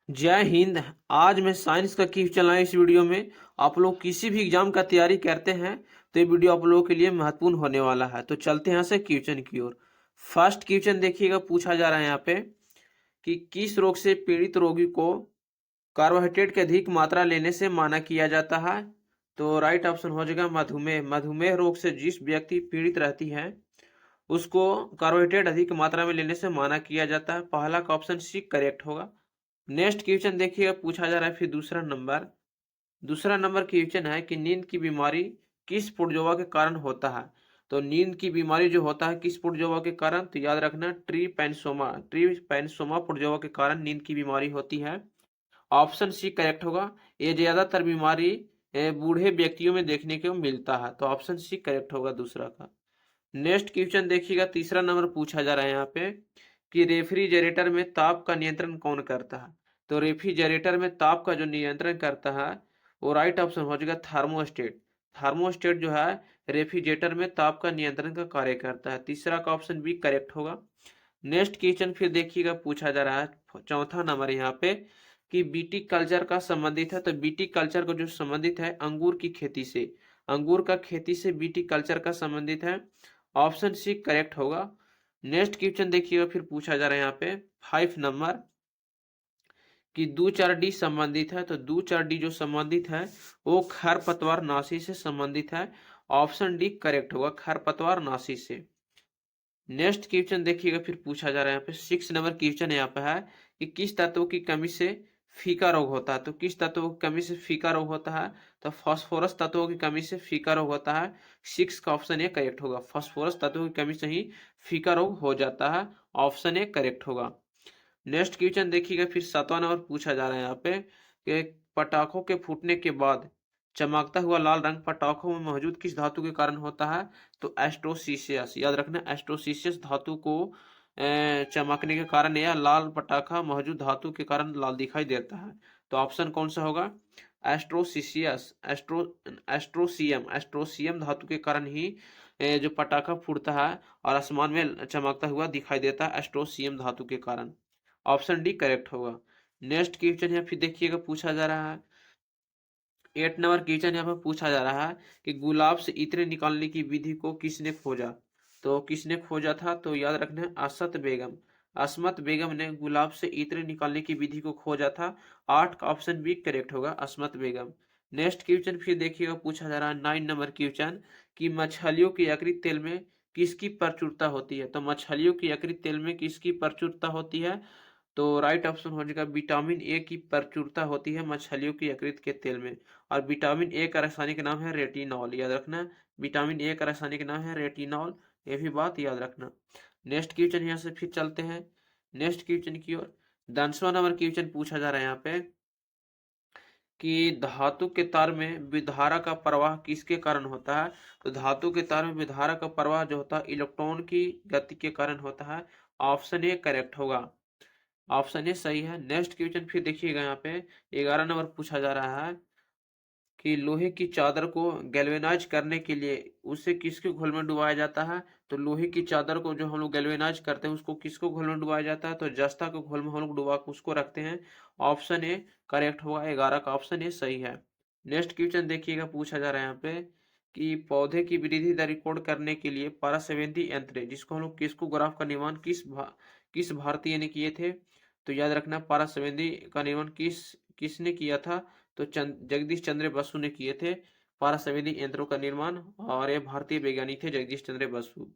जय हिंद। आज मैं साइंस का क्विज चलाएं। इस वीडियो में आप लोग किसी भी एग्जाम का तैयारी करते हैं तो ये वीडियो आप लोगों के लिए महत्वपूर्ण होने वाला है। तो चलते हैं यहाँ से क्वेश्चन की ओर। फर्स्ट क्वेश्चन देखिएगा, पूछा जा रहा है यहाँ पे कि किस रोग से पीड़ित रोगी को कार्बोहाइड्रेट की अधिक मात्रा लेने से मना किया जाता है। तो राइट ऑप्शन हो जाएगा मधुमेह। मधुमेह रोग से जिस व्यक्ति पीड़ित रहती है उसको कार्बोहाइड्रेट अधिक मात्रा में लेने से मना किया जाता है। पहला का ऑप्शन सी करेक्ट होगा। नेक्स्ट क्वेश्चन देखिएगा, पूछा जा रहा है फिर दूसरा नंबर क्वेश्चन है कि नींद की बीमारी किस पुर्जोवा के कारण होता है। तो नींद की बीमारी जो होता है किस पुर्जोवा के कारण, तो याद रखना ट्रीपैनसोमा पुर्जोवा के कारण नींद की बीमारी होती है। ऑप्शन सी करेक्ट होगा। ये ज्यादातर बीमारी बूढ़े व्यक्तियों में देखने को मिलता है, तो ऑप्शन सी करेक्ट होगा दूसरा का। नेक्स्ट क्वेश्चन देखिएगा, तीसरा नंबर पूछा जा रहा है यहाँ पे कि रेफ्रिजरेटर में ताप का नियंत्रण कौन करता है। तो रेफ्रिजरेटर में ताप का जो नियंत्रण करता है वो राइट ऑप्शन हो जाएगा थर्मोस्टेट। थर्मोस्टेट जो है रेफ्रिजरेटर में ताप का नियंत्रण का कार्य करता है। तीसरा का ऑप्शन बी करेक्ट होगा। नेक्स्ट क्वेश्चन फिर देखिएगा, पूछा जा रहा है चौथा नंबर यहाँ पे कि बीटी कल्चर का संबंधित है। तो बीटी कल्चर को जो संबंधित है अंगूर की खेती से, अंगूर का खेती से बीटी कल्चर का संबंधित है। ऑप्शन सी करेक्ट होगा। नेक्स्ट क्वेश्चन देखिएगा, फिर पूछा जा रहा है यहाँ पे 5 नंबर कि दूचार डी संबंधित है। तो दूचार डी जो संबंधित है वो खरपतवार नाशी से संबंधित है। ऑप्शन डी करेक्ट होगा, खरपतवार नाशी से। नेक्स्ट क्वेश्चन देखिएगा, फिर पूछा जा रहा है यहाँ पे 6 नंबर क्वेश्चन यहाँ पे है कि किस तत्व की कमी से फीका रोग होता है। तो किस तत्व की कमी से फीका रोग होता है, तो फास्फोरस तत्वों की कमी से फीका रोग होता है। 6 का ऑप्शन ए करेक्ट होगा, फास्फोरस तत्वों की कमी से ही फीका रोग हो जाता है। ऑप्शन ए करेक्ट होगा। नेक्स्ट क्वेश्चन देखिएगा, फिर 7वां नंबर पूछा जा रहा है यहाँ पे कि पटाखों के फूटने के बाद चमकता हुआ लाल रंग पटाखों में मौजूद किस धातु के कारण होता है। तो एस्ट्रोसीसियस, याद रखना एस्ट्रोसीसियस धातु को चमकने के कारण यह लाल पटाखा मौजूद धातु के कारण लाल दिखाई देता है। तो ऑप्शन कौन सा होगा, एस्ट्रोसीसियस। एस्ट्रोसियम धातु के कारण ही जो पटाखा फूटता है और आसमान में चमकता हुआ दिखाई देता है, एस्ट्रोसियम धातु के कारण। ऑप्शन डी करेक्ट होगा। नेक्स्ट क्वेश्चन है फिर देखिएगा, पूछा जा रहा है 8 नंबर क्वेश्चन यहाँ पर पूछा जा रहा है कि गुलाब से इत्र निकालने की विधि को किसने खोजा। तो किसने खोजा था, तो याद रखना है असत बेगम। असमत बेगम ने गुलाब से इत्र निकालने की विधि को खोजा था। 8 का ऑप्शन बी करेक्ट होगा, असमत बेगम। नेक्स्ट क्वेश्चन फिर देखिएगा, पूछा जा रहा है 9 नंबर क्वेश्चन कि मछलियों के यकृत तेल में किसकी प्रचुरता होती है। तो मछलियों के यकृत तेल में किसकी प्रचुरता होती है, तो राइट ऑप्शन हो जाएगा विटामिन ए की प्रचुरता होती है मछलियों की यकृत के तेल में। और विटामिन ए का रासायनिक नाम है रेटिनॉल, याद रखना। विटामिन ए का रासायनिक नाम है रेटिनॉल, ये भी बात याद रखना। नेक्स्ट क्वेश्चन यहाँ से फिर चलते हैं नेक्स्ट क्वेश्चन की ओर। 10वां नंबर क्वेश्चन पूछा जा रहा है यहाँ पे कि धातु के तार में विधारा का प्रवाह किसके कारण होता है। तो धातु के तार में विधारा का प्रवाह जो होता है इलेक्ट्रॉन की गति के कारण होता है। ऑप्शन ए करेक्ट होगा, ऑप्शन ए सही है। नेक्स्ट क्वेश्चन फिर देखिएगा, यहाँ पे 11 नंबर पूछा जा रहा है कि लोहे की चादर को गैल्वेनाइज करने के लिए उसे किसके घोल में डुबाया जाता है। तो लोहे की चादर को जो हम लोग गैल्वेनाइज करते हैं उसको किसको घोल में डुबाया जाता है, तो जस्ता के घोल में हम लोग डुबा के उसको रखते हैं। ऑप्शन ए करेक्ट होगा, 11 का ऑप्शन ए सही है। नेक्स्ट क्वेश्चन देखिएगा, पूछा जा रहा है यहाँ पे कि पौधे की वृद्धि दर रिकॉर्ड करने के लिए पारासेवेंती यंत्र जिसको हम लोग किस्कोग्राफ का निर्माण किस भारतीय ने किए थे। तो याद रखना पारासेवेंती का निर्माण किसने किया था, तो जगदीश चंद्र बसु ने किए थे पारासवेदी यंत्रों का निर्माण, और ये भारतीय वैज्ञानिक थे जगदीश चंद्र बसु।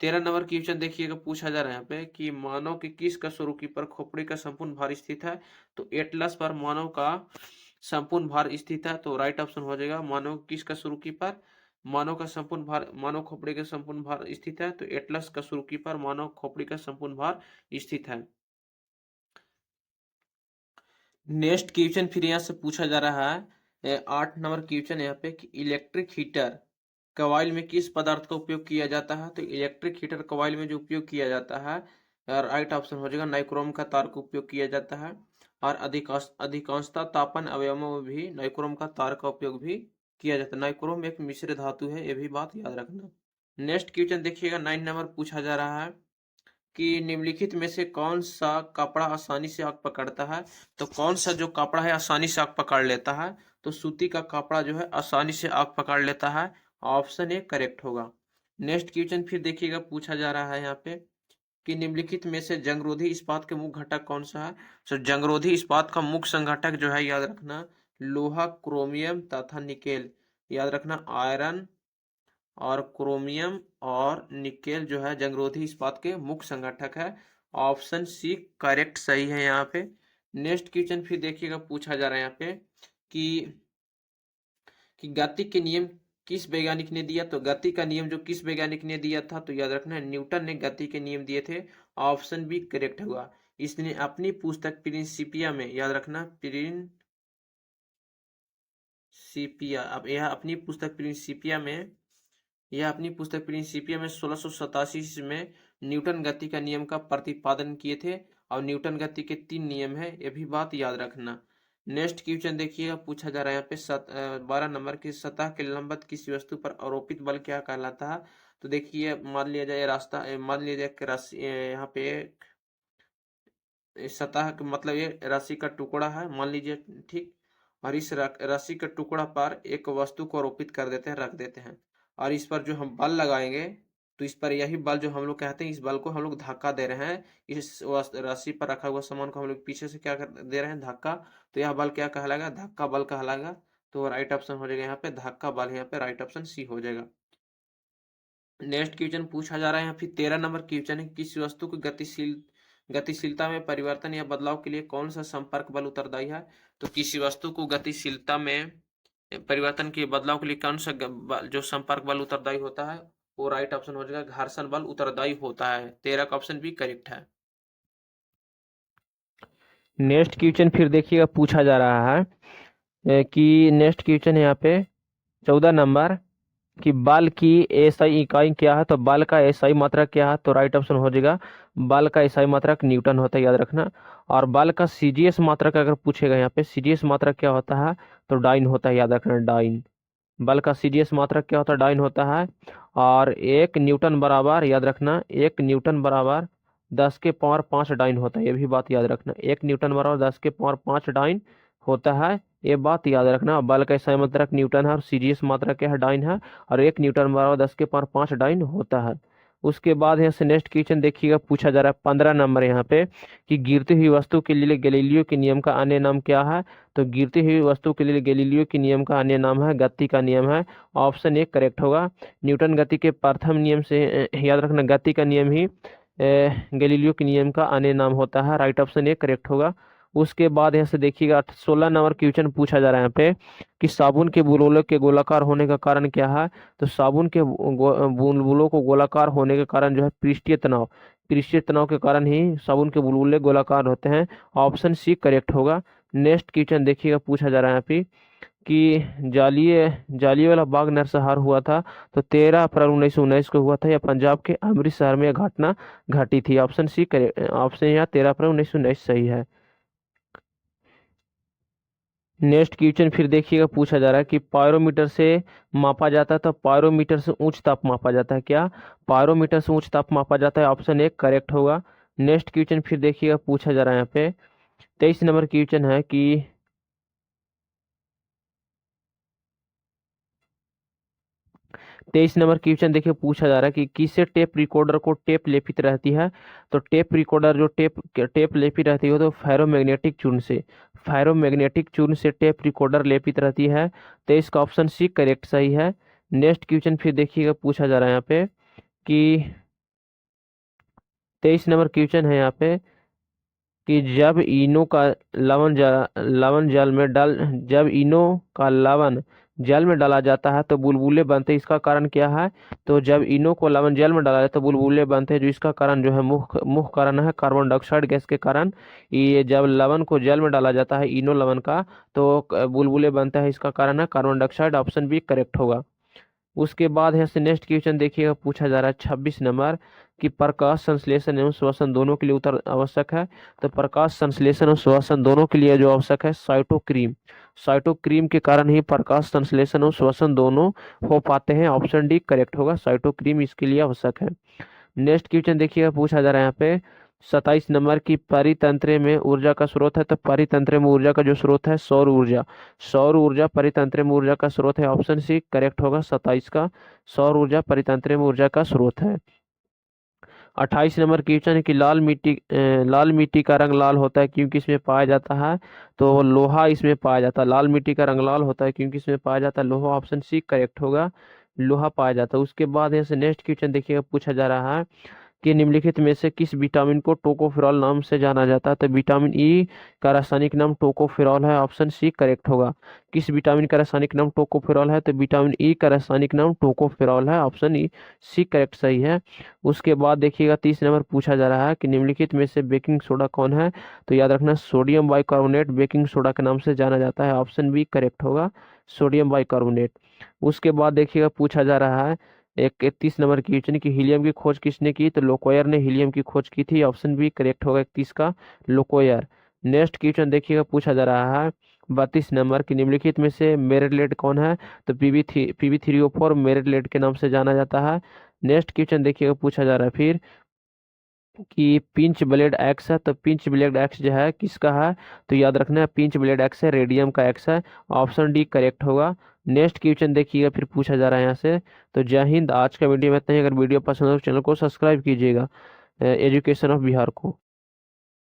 13 नंबर क्वेश्चन देखिएगा, पूछा जा रहा है यहाँ पे कि मानव के किस कशेरुकी पर खोपड़ी का संपूर्ण भार स्थित है। तो एटलस पर मानव का संपूर्ण भार स्थित है। तो राइट ऑप्शन हो जाएगा मानव किस कशेरुकी पर मानव का संपूर्ण भार, मानव खोपड़ी का संपूर्ण भार स्थित है। तो एटलस कशेरुकी पर मानव खोपड़ी का संपूर्ण भार स्थित है। नेक्स्ट क्वेश्चन फिर यहाँ से पूछा जा रहा है 8 नंबर क्वेश्चन यहाँ पे कि इलेक्ट्रिक हीटर कॉइल में किस पदार्थ का उपयोग किया जाता है। तो इलेक्ट्रिक हीटर कॉइल में जो उपयोग किया जाता है राइट ऑप्शन हो जाएगा नाइक्रोम का तार का उपयोग किया जाता है। और अधिकांशतः तापन अवयवों में भी नाइक्रोम का तार का उपयोग भी किया जाता है। नाइक्रोम एक मिश्र धातु है, ये भी बात याद रखना। नेक्स्ट क्वेश्चन देखिएगा 9 नंबर पूछा जा रहा है कि निम्नलिखित में से कौन सा कपड़ा आसानी से आग पकड़ता है। तो कौन सा जो कपड़ा है आसानी से आग पकड़ लेता है, तो सूती का कपड़ा जो है आसानी से आग पकड़ लेता है। ऑप्शन ए करेक्ट होगा। नेक्स्ट क्वेश्चन फिर देखिएगा, पूछा जा रहा है यहाँ पे कि निम्नलिखित में से जंगरोधी इस्पात के मुख्य घटक कौन सा है। तो जंगरोधी इस्पात का मुख्य संघटक जो है, याद रखना, लोहा, क्रोमियम तथा निकेल। याद रखना, आयरन और क्रोमियम और निकेल जो है जंगरोधी इस्पात के मुख्य संघटक है। ऑप्शन सी करेक्ट सही है यहाँ पे। नेक्स्ट क्वेश्चन फिर देखिएगा, पूछा जा रहा है यहाँ पे कि गति के नियम किस वैज्ञानिक ने दिया। तो गति का नियम जो किस वैज्ञानिक ने दिया था, तो याद रखना है न्यूटन ने गति के नियम दिए थे। ऑप्शन बी करेक्ट होगा। इसने अपनी पुस्तक प्रिंसिपिया में, याद रखना प्रिंसिपिया, अब यह अपनी पुस्तक प्रिंसिपिया में 1687 में न्यूटन गति का नियम का प्रतिपादन किए थे। और न्यूटन गति के 3 नियम है, ये भी बात याद रखना। नेक्स्ट क्वेश्चन देखिएगा, पूछा जा रहा है यहाँ पे 12 नंबर की, सतह के लंबवत किसी वस्तु पर आरोपित बल क्या कहलाता है। तो देखिए, मान लिया जाए मान लिया जाए कि राशि यहाँ पे सतह का मतलब ये राशि का टुकड़ा है, मान लीजिए, ठीक। और इस राशि के टुकड़ा पर एक वस्तु को आरोपित कर देते हैं, रख देते हैं। और इस पर जो हम बल लगाएंगे, तो इस पर यही बल जो हम लोग कहते हैं, इस बल को हम लोग धक्का दे रहे हैं। इस राशि पर रखा हुआ सामान को हम लोग पीछे से क्या दे रहे हैं, धक्का। तो यह बल क्या कहलाएगा, धक्का बल कहलाएगा। तो राइट ऑप्शन हो जाएगा यहाँ पे धक्का बल, यहाँ पे राइट ऑप्शन सी हो जाएगा। नेक्स्ट क्वेश्चन पूछा जा रहा है यहाँ फिर 13 नंबर क्वेश्चन है, किसी वस्तु की गतिशीलता में परिवर्तन या बदलाव के लिए कौन सा संपर्क बल उत्तरदायी है। तो किसी वस्तु को गतिशीलता में परिवर्तन के बदलाव के लिए कौन सा जो संपर्क बल उत्तरदायी होता है, वो राइट ऑप्शन हो जाएगा, घर्षण बल उत्तरदायी होता है। 13 का ऑप्शन भी करेक्ट है। नेक्स्ट क्वेश्चन फिर देखिएगा, पूछा जा रहा है कि नेक्स्ट क्वेश्चन है यहाँ पे 14 नंबर कि बल की एसआई इकाई क्या है। तो बल का एसआई मात्रक क्या है, तो राइट ऑप्शन हो जाएगा, बल का एसआई मात्रक न्यूटन होता है, याद रखना। और बल का सीजीएस मात्रक अगर पूछेगा यहाँ पे, सीजीएस मात्रक क्या होता है, तो डाइन होता है, याद रखना, डाइन। बल का सीजीएस मात्रक क्या होता है, डाइन होता है। और 1 न्यूटन बराबर, याद रखना, 1 न्यूटन बराबर 10 के पावर 5 डाइन होता है, ये भी बात याद रखना। 1 न्यूटन बराबर 10 के पावर 5 डाइन होता है, ये बात याद रखना। बल का एसआई मात्रक न्यूटन है और सीजीएस मात्रक क्या है, डाइन है। और 1 न्यूटन बराबर 10 के पावर 5 डाइन होता है। उसके बाद यहाँ से नेक्स्ट क्वेश्चन देखिएगा, पूछा जा रहा है 15 नंबर यहाँ पे कि गिरती हुई वस्तु के लिए गैलीलियो के नियम का अन्य नाम क्या है। तो गिरती हुई वस्तु के लिए गैलीलियो के नियम का अन्य नाम है, गति का नियम है। ऑप्शन ए करेक्ट होगा। न्यूटन गति के प्रथम नियम से याद रखना, गति का नियम ही गैलीलियो के नियम का अन्य नाम होता है, राइट ऑप्शन ए करेक्ट होगा। उसके बाद यहाँ से देखिएगा 16 नंबर क्वेश्चन पूछा जा रहा है यहाँ पे कि साबुन के बुलबुलों के गोलाकार होने का कारण क्या है। तो साबुन के बुलबुलों को गोलाकार होने के कारण जो है पृष्ठीय तनाव के कारण ही साबुन के बुलबुले गोलाकार होते हैं। ऑप्शन सी करेक्ट होगा। नेक्स्ट क्वेश्चन देखिएगा, पूछा जा रहा है यहाँ पे कि जालियांवाला बाग नरसंहार हुआ था। तो 13 अप्रैल 1919 को हुआ था, या पंजाब के अमृतसर में घटना घटी थी। ऑप्शन सी करेक्ट, ऑप्शन यहाँ 13 अप्रैल 1919 सही है। नेक्स्ट क्वेश्चन फिर देखिएगा, पूछा जा रहा है कि पायरोमीटर से मापा जाता है। तो पायरोमीटर से उच्च ताप मापा जाता है क्या, पायरोमीटर से उच्च ताप मापा जाता है, ऑप्शन ए करेक्ट होगा। नेक्स्ट क्वेश्चन फिर देखिएगा, पूछा जा रहा है यहाँ पे 23 नंबर क्वेश्चन है कि 23 नंबर क्वेश्चन देखिए, पूछा जा रहा है कि किससे टेप रिकॉर्डर को टेप लेपित रहती है। तो टेप रिकॉर्डर जो टेप लेपित रहती है, तो फेरोमैग्नेटिक चूर्ण से टेप रिकॉर्डर लेपित रहती है। तो इसका ऑप्शन सी करेक्ट सही है। नेक्स्ट क्वेश्चन फिर देखिएगा, पूछा जा रहा है यहाँ पे कि 23 नंबर क्वेश्चन है यहाँ पे कि जब इनो का लवण जल में डाला जाता है तो बुलबुले बनते हैं, इसका कारण क्या है। तो जब इनो को लवण जल में डाला जाता है तो बुलबुले बनते हैं, जो इसका कारण जो है मुख्य कारण है कार्बन डाइऑक्साइड गैस के कारण। ये जब लवण को जल में डाला जाता है, इनो लवण का, तो बुलबुले बनता है, इसका कारण है carbon dioxide. Option b correct होगा। उसके बाद यहाँ से नेक्स्ट क्वेश्चन देखिएगा, पूछा जा रहा है 26 नंबर कि प्रकाश संश्लेषण एवं श्वसन दोनों के लिए उत्तर आवश्यक है। तो प्रकाश संश्लेषण और श्वसन दोनों के लिए जो आवश्यक है, साइटोक्रीम के कारण ही प्रकाश संश्लेषण और श्वसन दोनों हो पाते हैं। ऑप्शन डी करेक्ट होगा, साइटोक्रीम इसके लिए आवश्यक है। नेक्स्ट क्वेश्चन देखिएगा पूछा जा रहा है यहाँ पे 27 नंबर की परितंत्र में ऊर्जा का स्रोत है। तो परितंत्र में ऊर्जा का जो स्रोत है सौर ऊर्जा। सौर ऊर्जा परितंत्र में ऊर्जा का स्रोत है। ऑप्शन सी करेक्ट होगा 27 का। सौर ऊर्जा परितंत्र में ऊर्जा का स्रोत है। 28 नंबर क्वेश्चन है कि लाल मिट्टी का रंग लाल होता है क्योंकि इसमें पाया जाता है। तो लोहा इसमें पाया जाता है। लाल मिट्टी का रंग लाल होता है क्योंकि इसमें पाया जाता है लोहा। ऑप्शन सी करेक्ट होगा। लोहा पाया जाता है। उसके बाद यहाँ से नेक्स्ट क्वेश्चन देखिएगा पूछा जा रहा है कि निम्नलिखित में से किस विटामिन को टोकोफेरॉल नाम से जाना जाता है। तो विटामिन ई का रासायनिक नाम टोकोफेरॉल है। ऑप्शन सी करेक्ट होगा। किस विटामिन का रासायनिक नाम टोकोफेरॉल है। तो विटामिन ई का रासायनिक नाम टोकोफेरॉल है। ऑप्शन ई सी करेक्ट सही है। उसके बाद देखिएगा 30 नंबर पूछा जा रहा है कि निम्नलिखित में से बेकिंग सोडा कौन है। तो याद रखना सोडियम बाइकार्बोनेट बेकिंग सोडा के नाम से जाना जाता है। ऑप्शन बी करेक्ट होगा सोडियम बाइकार्बोनेट। उसके बाद देखिएगा पूछा जा रहा है एक 31 नंबर की क्वेश्चन की हीलियम की खोज किसने की। तो लोकोयर ने हीलियम की खोज की थी। ऑप्शन बी करेक्ट होगा 31 का लोकोयर। नेक्स्ट क्वेश्चन देखिएगा पूछा जा रहा है 32 नंबर की निम्नलिखित में से मेरिटलेट कौन है। तो PB3O4 मेरिटलेट के नाम से जाना जाता है। नेक्स्ट क्वेश्चन देखिएगा पूछा जा रहा है फिर कि पिंच ब्लेड एक्स है। तो पिंच ब्लेड एक्स जो है किसका है। तो याद रखना है पिंच ब्लेड एक्स है रेडियम का एक्स है। ऑप्शन डी करेक्ट होगा। नेक्स्ट क्वेश्चन देखिएगा फिर पूछा जा रहा है यहाँ से। तो जय हिंद। आज का वीडियो में इतना ही। अगर वीडियो पसंद हो तो चैनल को सब्सक्राइब कीजिएगा एजुकेशन ऑफ बिहार को।